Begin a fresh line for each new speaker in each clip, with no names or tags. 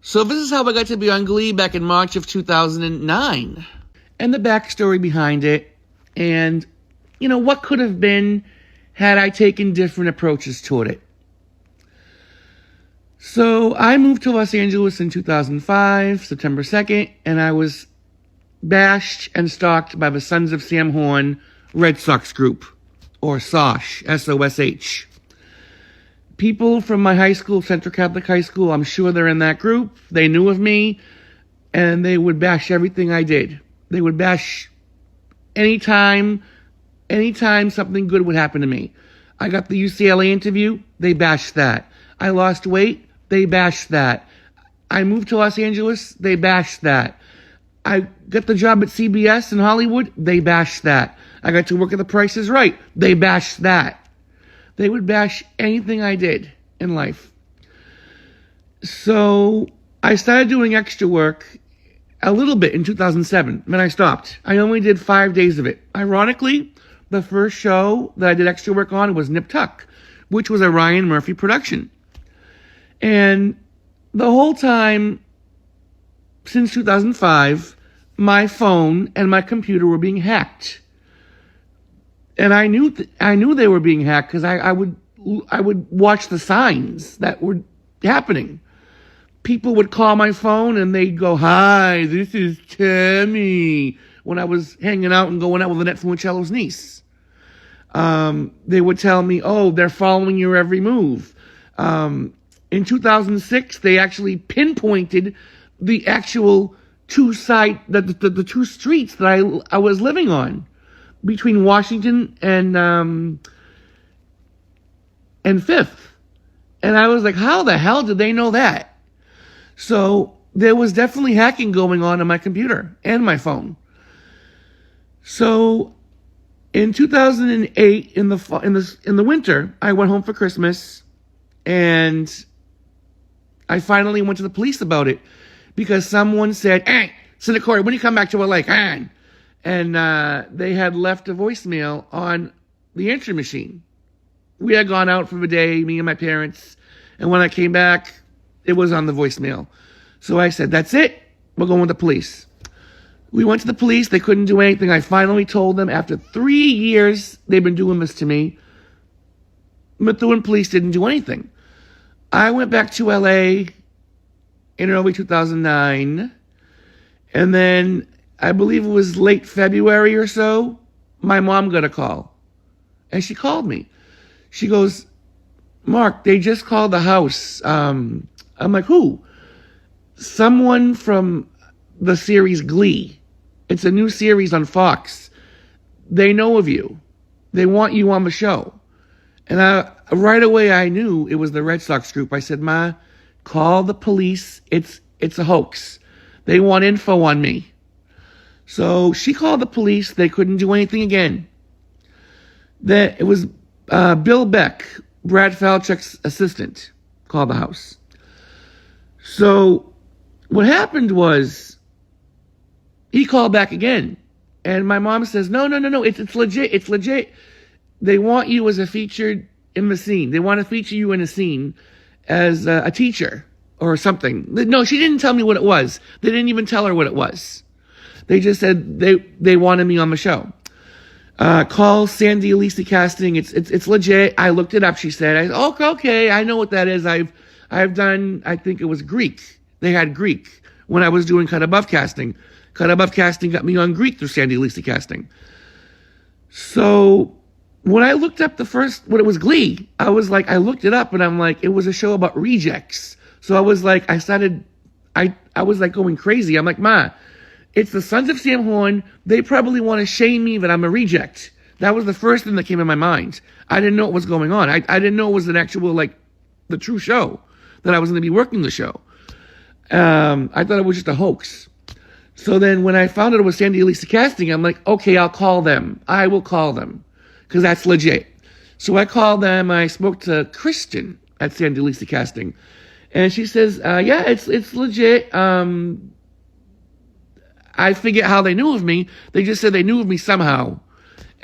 So this is how I got to be on Glee back in March of 2009. And the backstory behind it. And, what could have been had I taken different approaches toward it. So I moved to Los Angeles in 2005, September 2nd, and I was bashed and stalked by the Sons of Sam Horn Red Sox group, or SOSH, S-O-S-H. People from my high school, Central Catholic High School, I'm sure they're in that group. They knew of me, and they would bash everything I did. They would bash anytime something good would happen to me. I got the UCLA interview, they bashed that. I lost weight, they bashed that. I moved to Los Angeles, they bashed that. I got the job at CBS in Hollywood, they bashed that. I got to work at The Price is Right, they bashed that. They would bash anything I did in life. So I started doing extra work a little bit in 2007. Then I stopped. I only did 5 days of it. Ironically, the first show that I did extra work on was Nip Tuck, which was a Ryan Murphy production. And the whole time since 2005, my phone and my computer were being hacked. And I knew they were being hacked because I would watch the signs that were happening. People would call my phone and they'd go, "Hi, this is Tammy," when I was hanging out and going out with Annette Funicello's niece. They would tell me, "Oh, they're following your every move." In 2006, they actually pinpointed the actual the two streets that I was living on, between Washington and Fifth. And I was like, how the hell did they know that? So there was definitely hacking going on my computer and my phone. So in 2008, in the winter, I went home for Christmas, and I finally went to the police about it because someone said, Senator Corey, when you come back to LA, and they had left a voicemail on the answering machine. We had gone out for the day, me and my parents, and when I came back, it was on the voicemail. So I said, that's it, we're going with the police. We went to the police, they couldn't do anything. I finally told them, after 3 years, they've been doing this to me, Methuen police didn't do anything. I went back to LA in early 2009, and then I believe it was late February or so, my mom got a call. And she called me. She goes, "Mark, they just called the house." I'm like, "Who?" "Someone from the series Glee. It's a new series on Fox. They know of you. They want you on the show." And right away I knew it was the Red Sox group. I said, "Ma, call the police. It's a hoax. They want info on me." So she called the police. They couldn't do anything again. Then it was Bill Beck, Brad Falchuk's assistant, called the house. So what happened was he called back again. And my mom says, no, it's legit. It's legit. They want you as a featured in the scene. They want to feature you in a scene as a teacher or something. No, she didn't tell me what it was. They didn't even tell her what it was. They just said they wanted me on the show. Call Sandy Elise Casting. It's legit. I looked it up, she said. Okay, I know what that is. I've done, I think it was Greek. They had Greek when I was doing Cut Above Casting. Cut Above Casting got me on Greek through Sandy Elise Casting. So when I looked up when it was Glee, I looked it up and I'm like, it was a show about rejects. So I was like, I was like going crazy. I'm like, Ma, it's the Sons of Sam Horn. They probably want to shame me that I'm a reject. That was the first thing that came in my mind. I didn't know what was going on. I didn't know it was an actual, the true show, that I was going to be working the show. I thought it was just a hoax. So then when I found out it was Sandy Elise Casting, I'm like, okay, I'll call them. I will call them, because that's legit. So I called them. I spoke to Kristen at Sandy Elise Casting, and she says, yeah, it's legit. I forget how they knew of me. They just said they knew of me somehow.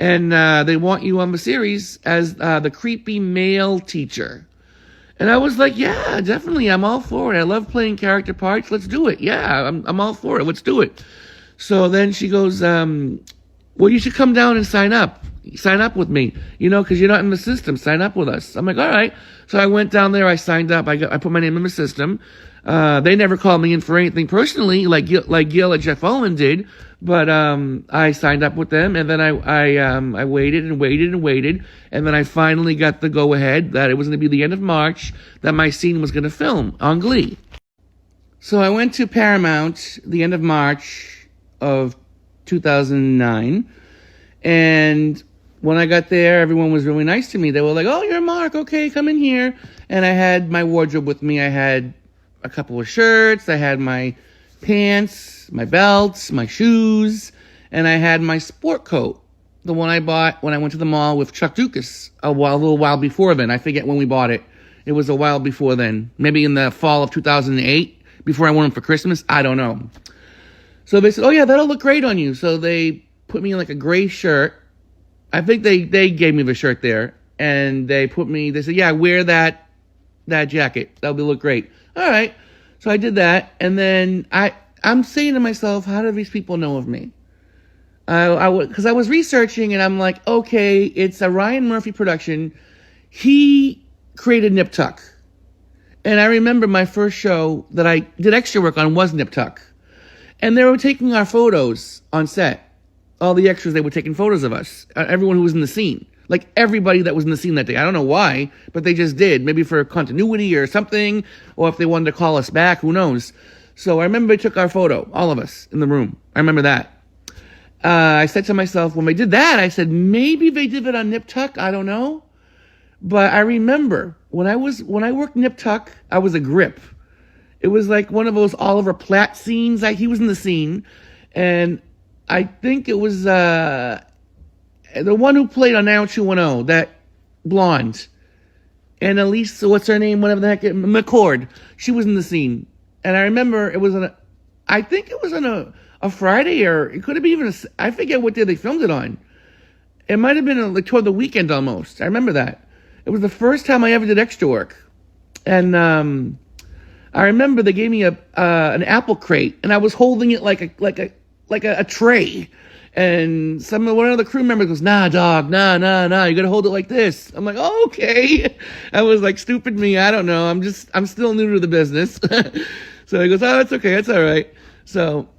And they want you on the series as the creepy male teacher. And I was like, yeah, definitely. I'm all for it. I love playing character parts. Let's do it. Yeah, I'm all for it. Let's do it. So then she goes, well, you should come down and sign up. Sign up with me, because you're not in the system. Sign up with us. I'm like, all right. So I went down there. I signed up. I put my name in the system. They never called me in for anything personally, like Gil and Jeff Owen did. But I signed up with them, and then I waited and waited and waited, and then I finally got the go-ahead that it was going to be the end of March that my scene was going to film on Glee. So I went to Paramount the end of March of 2009, and when I got there, everyone was really nice to me. They were like, oh, you're Mark, okay, come in here. And I had my wardrobe with me. I had a couple of shirts, I had my pants, my belts, my shoes, and I had my sport coat, the one I bought when I went to the mall with Chuck Dukas a little while before then. I forget when we bought it. It was a while before then, maybe in the fall of 2008, before I went home for Christmas. I don't know. So they said, oh yeah, that'll look great on you. So they put me in like a gray shirt. I think they gave me the shirt there, and they said, yeah, wear that jacket. That'll look great. All right. So I did that, and then I'm saying to myself, how do these people know of me? Because I was researching, and I'm like, okay, it's a Ryan Murphy production. He created Nip Tuck. And I remember my first show that I did extra work on was Nip Tuck. And they were taking our photos on set. All the extras, they were taking photos of us. Everyone who was in the scene. Like everybody that was in the scene that day. I don't know why, but they just did. Maybe for continuity or something. Or if they wanted to call us back, who knows. So I remember they took our photo, all of us in the room. I remember that. I said to myself, when they did that, I said, maybe they did it on Nip Tuck. I don't know. But I remember when I worked Nip Tuck, I was a grip. It was like one of those Oliver Platt scenes. He was in the scene. And I think it was the one who played on 90210, that blonde. And Elise, what's her name? Whatever the heck, McCord. She was in the scene. And I remember it was I think it was on a Friday, or it could have been even I forget what day they filmed it on. It might have been like toward the weekend almost. I remember that. It was the first time I ever did extra work. And I remember they gave me an apple crate, and I was holding it like a tray. And one of the crew members goes, nah, dog, nah, you gotta hold it like this. I'm like, oh, okay. I was like, stupid me, I don't know. I'm still new to the business. So he goes, oh, it's okay, it's all right. So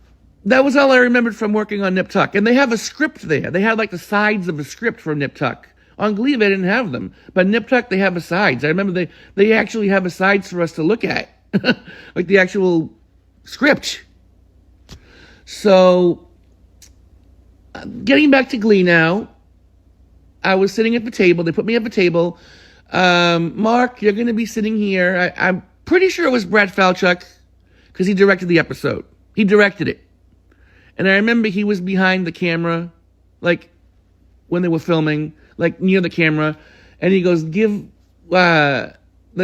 that was all I remembered from working on Nip Tuck. And they have a script there. They had like the sides of a script for Nip Tuck. On Glee, they didn't have them. But Nip Tuck, they have the sides. I remember they actually have the sides for us to look at. Like the actual script. So, getting back to Glee now, I was sitting at the table. They put me at the table. Mark, you're going to be sitting here. I'm pretty sure it was Brad Falchuk, because he directed the episode. He directed it. And I remember he was behind the camera, like when they were filming, like near the camera. And he goes, the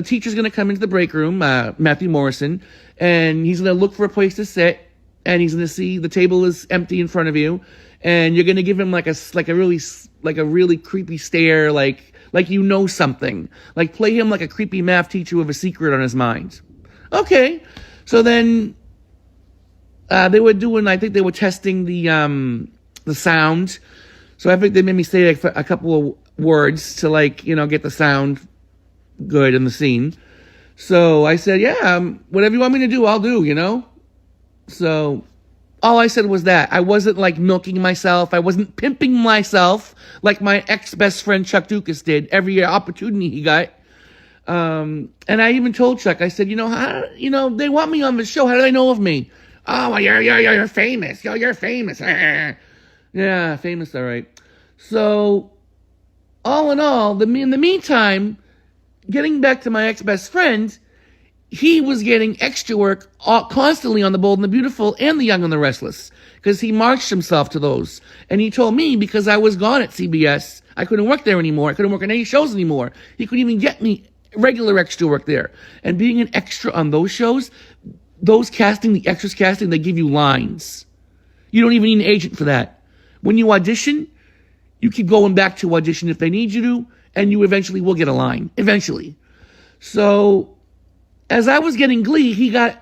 teacher's going to come into the break room, Matthew Morrison, and he's going to look for a place to sit. And he's going to see the table is empty in front of you, and you're going to give him like a really creepy stare, like something. Like play him like a creepy math teacher with a secret on his mind. Okay. So then they were doing, I think they were testing the sound. So I think they made me say like a couple of words to get the sound good in the scene. So I said, yeah, whatever you want me to do, I'll do, So all I said was that. I wasn't like milking myself. I wasn't pimping myself like my ex-best friend Chuck Dukas did every opportunity he got. And I even told Chuck, I said, they want me on the show. How do they know of me? Oh, well, you're famous. You're famous. Yeah, famous, all right. So all in all, in the meantime, getting back to my ex-best friend, he was getting extra work constantly on The Bold and the Beautiful and The Young and the Restless, because he marched himself to those. And he told me, because I was gone at CBS, I couldn't work there anymore. I couldn't work on any shows anymore. He couldn't even get me regular extra work there. And being an extra on those shows, the extras casting, they give you lines. You don't even need an agent for that. When you audition, you keep going back to audition if they need you to, and you eventually will get a line. Eventually. So as I was getting Glee, he got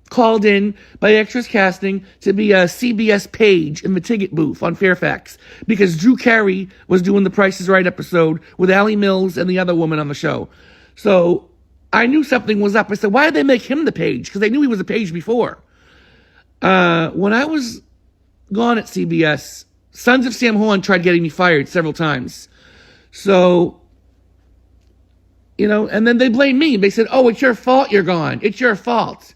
called in by Extras Casting to be a CBS page in the ticket booth on Fairfax because Drew Carey was doing the Price is Right episode with Allie Mills and the other woman on the show. So I knew something was up. I said, why did they make him the page? Because they knew he was a page before. When I was gone at CBS, Sons of Sam Horn tried getting me fired several times. So, and then they blamed me. They said, oh, it's your fault you're gone. It's your fault.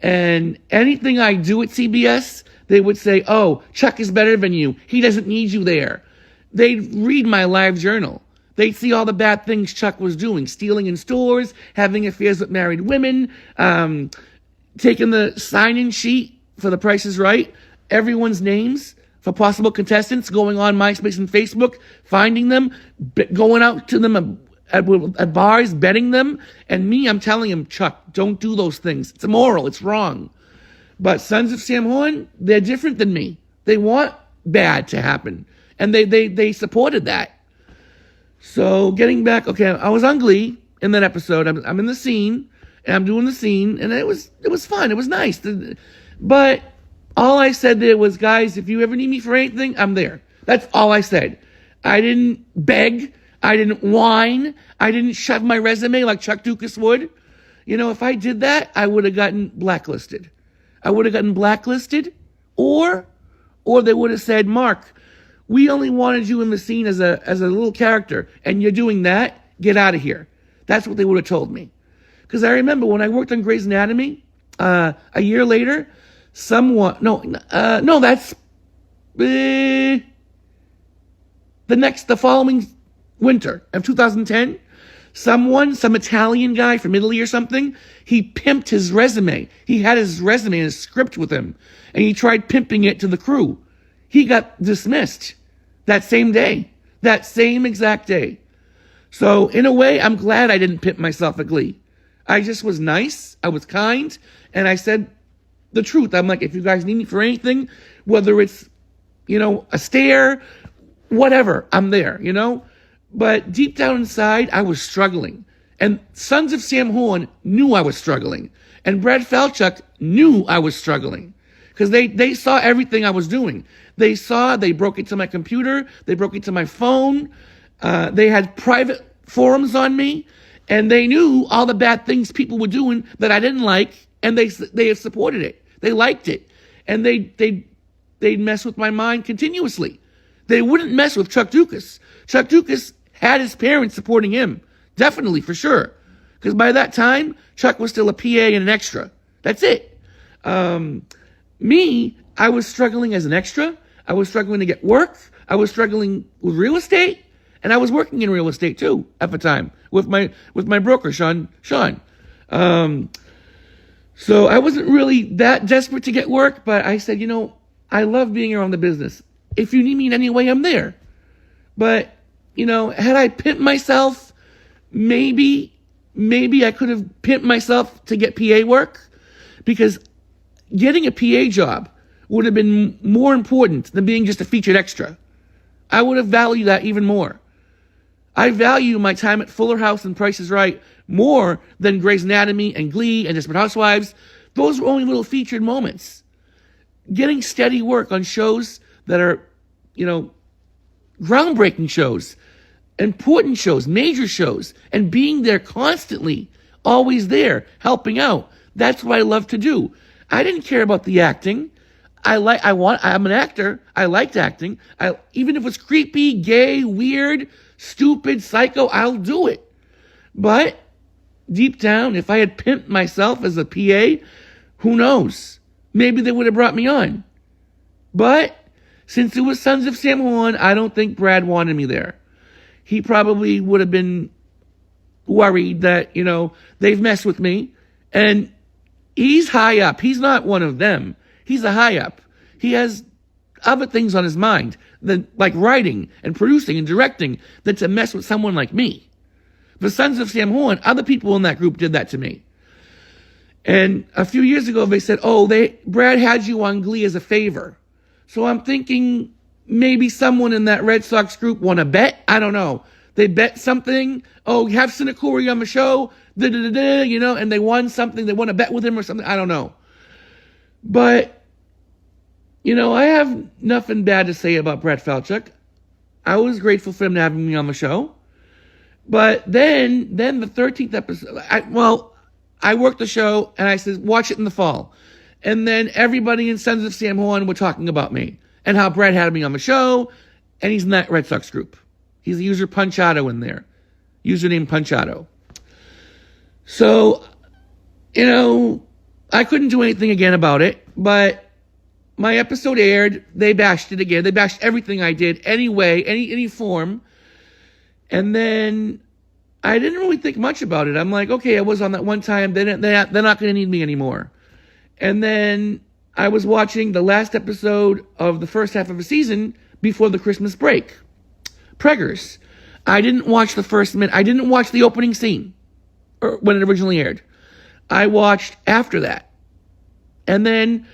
And anything I do at CBS, they would say, oh, Chuck is better than you. He doesn't need you there. They'd read my live journal. They'd see all the bad things Chuck was doing, stealing in stores, having affairs with married women, taking the sign-in sheet for The Price is Right, everyone's names for possible contestants, going on MySpace and Facebook, finding them, going out to them at bars, betting them, and me, I'm telling him, Chuck, don't do those things. It's immoral. It's wrong. But Sons of Sam Horn, they're different than me. They want bad to happen, and they supported that. So getting back, okay, I was on Glee in that episode. I'm in the scene, and I'm doing the scene, and it was fun. It was nice. But all I said there was, guys, if you ever need me for anything, I'm there. That's all I said. I didn't beg. I didn't whine. I didn't shove my resume like Chuck Dukas would. If I did that, I would have gotten blacklisted. Or they would have said, Mark, we only wanted you in the scene as a little character, and you're doing that. Get out of here. That's what they would have told me. Because I remember when I worked on Grey's Anatomy, a year later, that's the following winter of 2010, some Italian guy from Italy or something, he pimped his resume. He had his resume and his script with him, and he tried pimping it to the crew. He got dismissed that same day, that same exact day. So in a way, I'm glad I didn't pimp myself at Glee. I just was nice, I was kind, and I said the truth. I'm like, if you guys need me for anything, whether it's, a stare, whatever, I'm there, But deep down inside, I was struggling. And Sons of Sam Horn knew I was struggling. And Brad Falchuk knew I was struggling. Because they saw everything I was doing. They broke into my computer. They broke into my phone. They had private forums on me. And they knew all the bad things people were doing that I didn't like. And they supported it. They liked it. And they'd mess with my mind continuously. They wouldn't mess with Chuck Dukas. Chuck Dukas had his parents supporting him. Definitely, for sure. Because by that time, Chuck was still a PA and an extra. That's it. Me, I was struggling as an extra. I was struggling to get work. I was struggling with real estate. And I was working in real estate, too, at the time, with my broker, Sean. So I wasn't really that desperate to get work, but I said, I love being around the business. If you need me in any way, I'm there. But had I pimped myself, maybe I could have pimped myself to get PA work, because getting a PA job would have been more important than being just a featured extra. I would have valued that even more. I value my time at Fuller House and Price is Right more than Grey's Anatomy and Glee and Desperate Housewives. Those were only little featured moments. Getting steady work on shows that are, groundbreaking shows, important shows, major shows, and being there constantly, always there, helping out. That's what I love to do. I didn't care about the acting. I'm an actor. I liked acting. Even if it's creepy, gay, weird, stupid, psycho, I'll do it. But deep down, if I had pimped myself as a PA, who knows? Maybe they would have brought me on. But since it was Sons of Sam Horn, I don't think Brad wanted me there. He probably would have been worried that, they've messed with me. And he's high up. He's not one of them. He's a high up. He has other things on his mind, than like writing and producing and directing, than to mess with someone like me. The Sons of Sam Horn, other people in that group did that to me. And a few years ago, they said, Brad had you on Glee as a favor. So I'm thinking maybe someone in that Red Sox group won a bet. I don't know. They bet something. Oh, you have Sinakuri on the show, and they won something. They won a bet with him or something. I don't know. But, I have nothing bad to say about Brett Falchuk. I was grateful for him having me on the show. But then the 13th episode, I worked the show and I said, watch it in the fall. And then everybody in Sons of Sam Horn were talking about me and how Brett had me on the show, and he's in that Red Sox group. He's a user Punchado in there. Username Punchado. So, I couldn't do anything again about it, but my episode aired. They bashed it again. They bashed everything I did anyway, any form. And then I didn't really think much about it. I'm like, okay, I was on that one time. They're not going to need me anymore. And then I was watching the last episode of the first half of the season before the Christmas break. Preggers. I didn't watch the first minute. I didn't watch the opening scene when it originally aired. I watched after that. And then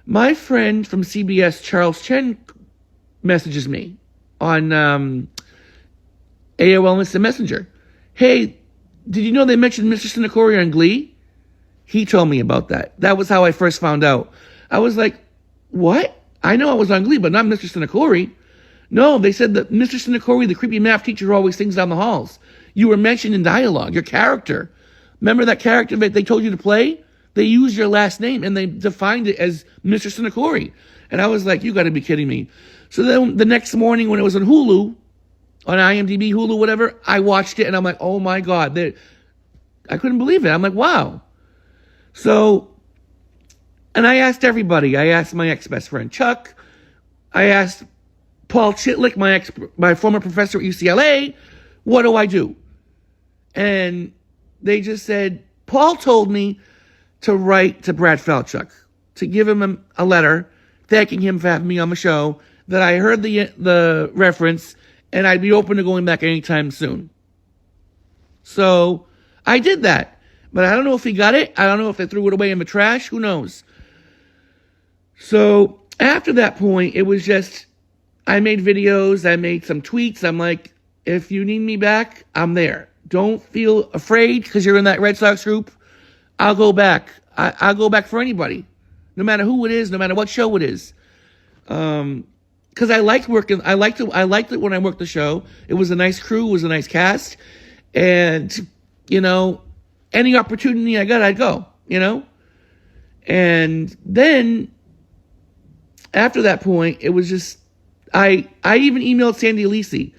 my friend from CBS, Charles Chen, messages me on AOL Instant Messenger. Hey, did you know they mentioned Mr. Sinakori on Glee? He told me about that. That was how I first found out. I was like, what? I know I was on Glee, but not Mr. Sinakori. No, they said that Mr. Sinakori, the creepy math teacher who always sings down the halls. You were mentioned in dialogue, your character. Remember that character that they told you to play? They used your last name and they defined it as Mr. Sinakori. And I was like, you got to be kidding me. So then the next morning when it was on Hulu, on IMDb, Hulu, whatever, I watched it and I'm like, oh my God. I couldn't believe it. I'm like, wow. So, and I asked everybody. I asked my ex-best friend, Chuck. I asked Paul Chitlick, my former professor at UCLA, what do I do? And they just said, Paul told me to write to Brad Falchuk, to give him a letter thanking him for having me on the show, that I heard the reference, and I'd be open to going back anytime soon. So I did that. But I don't know if he got it. I don't know if they threw it away in the trash. Who knows? So after that point, it was just, I made videos. I made some tweets. I'm like, if you need me back, I'm there. Don't feel afraid because you're in that Red Sox group. I'll go back. I'll go back for anybody. No matter who it is, no matter what show it is. Because I liked working. I liked it when I worked the show. It was a nice crew. It was a nice cast. And, any opportunity I got, I'd go, And then, after that point, it was just, I even emailed Sandy Alisi,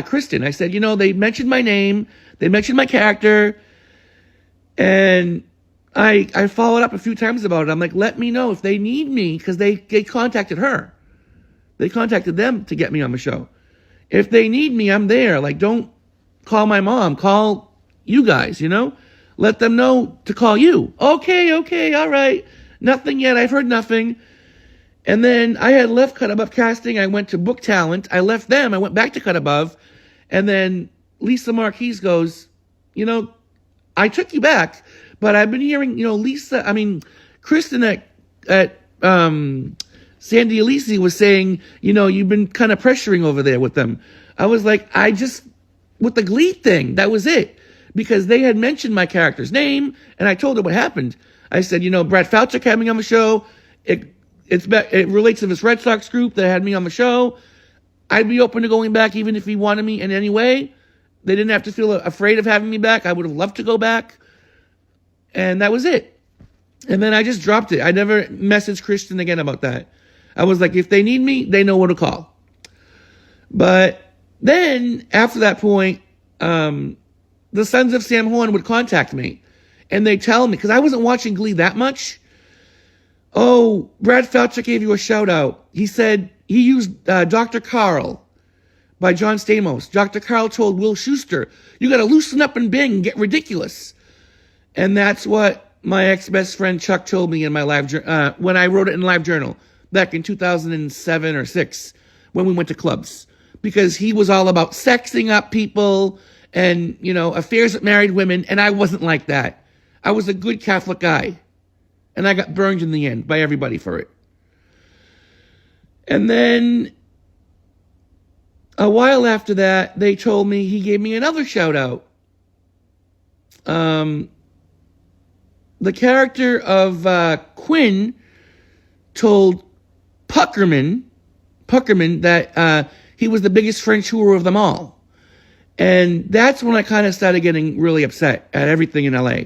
Kristen. I said, they mentioned my name, they mentioned my character, and I followed up a few times about it. I'm like, let me know if they need me, because they contacted her. They contacted them to get me on the show. If they need me, I'm there. Like, don't call my mom, call you guys, Let them know to call you. Okay, all right. Nothing yet. I've heard nothing. And then I had left Cut Above Casting. I went to Book Talent. I left them. I went back to Cut Above. And then Lisa Marquise goes, I took you back, but I've been hearing, Kristen at Sandy Alisi was saying, you've been kind of pressuring over there with them. I was like, with the Glee thing, that was it. Because they had mentioned my character's name, and I told her what happened. I said, Brad Falchuk had me on the show. It relates to this Red Sox group that had me on the show. I'd be open to going back even if he wanted me in any way. They didn't have to feel afraid of having me back. I would have loved to go back. And that was it. And then I just dropped it. I never messaged Kristen again about that. I was like, if they need me, they know what to call. But then, after that point, the Sons of Sam Horn would contact me. And they'd tell me, because I wasn't watching Glee that much. Oh, Brad Falchuk gave you a shout out. He said he used Dr. Carl by John Stamos. Dr. Carl told Will Schuester, you got to loosen up and bing and get ridiculous. And that's what my ex-best friend Chuck told me in my when I wrote it in Live Journal back in 2007 or 6 when we went to clubs. Because he was all about sexing up people and, affairs with married women. And I wasn't like that. I was a good Catholic guy. And I got burned in the end by everybody for it. And then A while after that, they told me he gave me another shout out. The character of Quinn told Puckerman that he was the biggest French whore of them all. And that's when I kind of started getting really upset at everything in LA.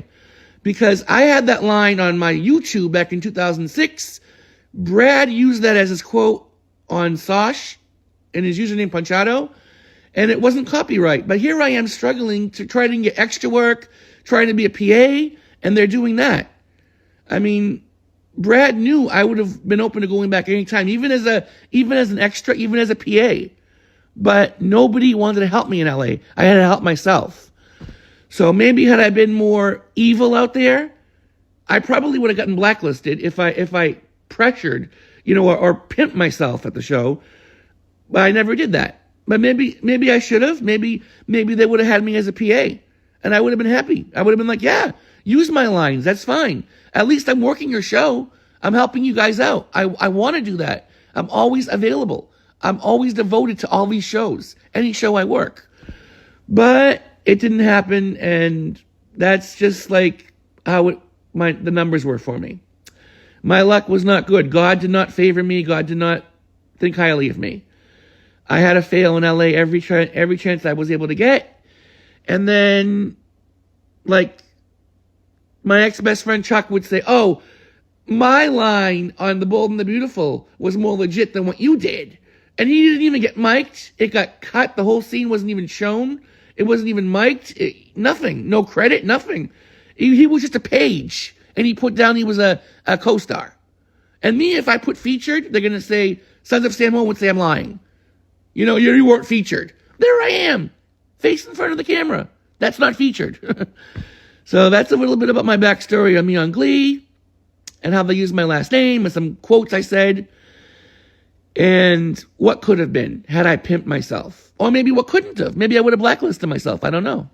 Because I had that line on my YouTube back in 2006. Brad used that as his quote on SOSH and his username Ponchado. And it wasn't copyright. But here I am struggling to try to get extra work, trying to be a PA, and they're doing that. I mean, Brad knew I would have been open to going back anytime, even as an extra, even as a PA. But nobody wanted to help me in LA. I had to help myself. So maybe had I been more evil out there, I probably would have gotten blacklisted if I pressured, or pimped myself at the show. But I never did that. But maybe I should have. Maybe they would have had me as a PA, and I would have been happy. I would have been like, yeah, use my lines. That's fine. At least I'm working your show. I'm helping you guys out. I want to do that. I'm always available. I'm always devoted to all these shows, any show I work. But it didn't happen, and that's just like how the numbers were for me. My luck was not good. God did not favor me. God did not think highly of me. I had to fail in LA every chance I was able to get. And then, like, my ex-best friend Chuck would say, oh, my line on The Bold and the Beautiful was more legit than what you did. And he didn't even get mic'd. It got cut. The whole scene wasn't even shown. It wasn't even mic'd. Nothing. No credit. Nothing. He was just a page. And he put down he was a co-star. And me, if I put featured, they're going to say, Sons of Sam Ho would say I'm lying. You weren't featured. There I am. Face in front of the camera. That's not featured. So that's a little bit about my backstory on me on Glee. And how they used my last name and some quotes I said. And what could have been had I pimped myself. Or maybe what couldn't have. Maybe I would have blacklisted myself. I don't know.